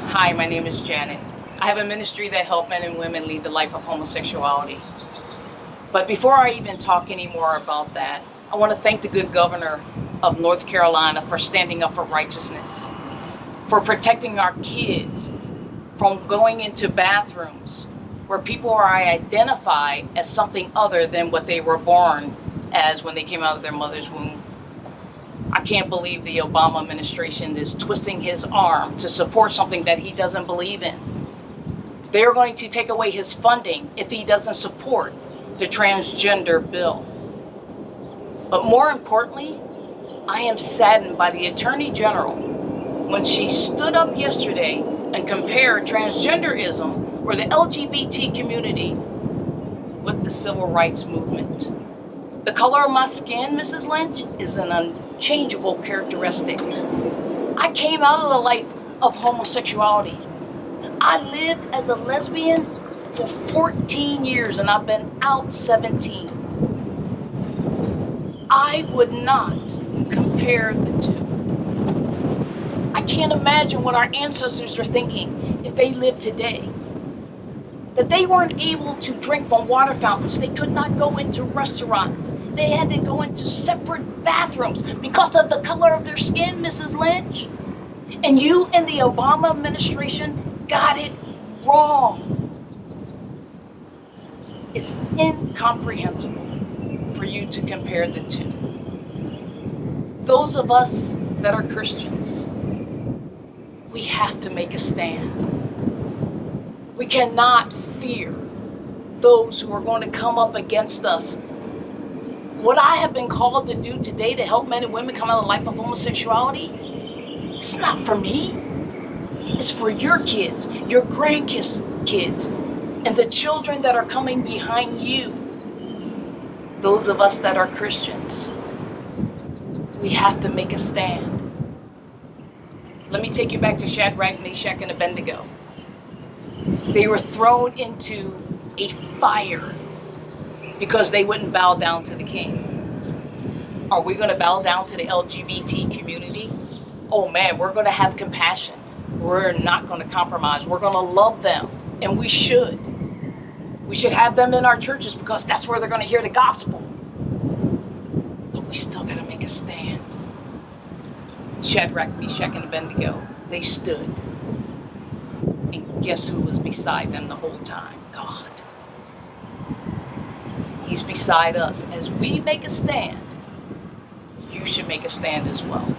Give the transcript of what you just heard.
Hi, my name is Janet. I have a ministry that helps men and women lead the life of homosexuality. But before I even talk any more about that, I want to thank the good governor of North Carolina for standing up for righteousness, for protecting our kids from going into bathrooms where people are identified as something other than what they were born as when they came out of their mother's womb. I can't believe the Obama administration is twisting his arm to support something that he doesn't believe in. They're going to take away his funding if he doesn't support the transgender bill. But more importantly, I am saddened by the Attorney General when she stood up yesterday and compared transgenderism or the LGBT community with the civil rights movement. The color of my skin, Mrs. Lynch, is an unchangeable characteristic. I came out of the life of homosexuality. I lived as a lesbian for 14 years and I've been out 17. I would not compare the two. I can't imagine what our ancestors are thinking if they lived today. That they weren't able to drink from water fountains. They could not go into restaurants. They had to go into separate bathrooms because of the color of their skin, Mrs. Lynch. And you and the Obama administration got it wrong. It's incomprehensible for you to compare the two. Those of us that are Christians, we have to make a stand. We cannot fear those who are going to come up against us. What I have been called to do today to help men and women come out of the life of homosexuality, it's not for me. It's for your kids, your grandkids, and the children that are coming behind you. Those of us that are Christians, we have to make a stand. Let me take you back to Shadrach, Meshach, and Abednego. They were thrown into a fire because they wouldn't bow down to the king. Are we going to bow down to the LGBT community? Oh man, we're going to have compassion. We're not going to compromise. We're going to love them, and we should. We should have them in our churches because that's where they're going to hear the gospel. But we still got to make a stand. Shadrach, Meshach, and Abednego, they stood. And guess who was beside them the whole time? God. He's beside us. As we make a stand, you should make a stand as well.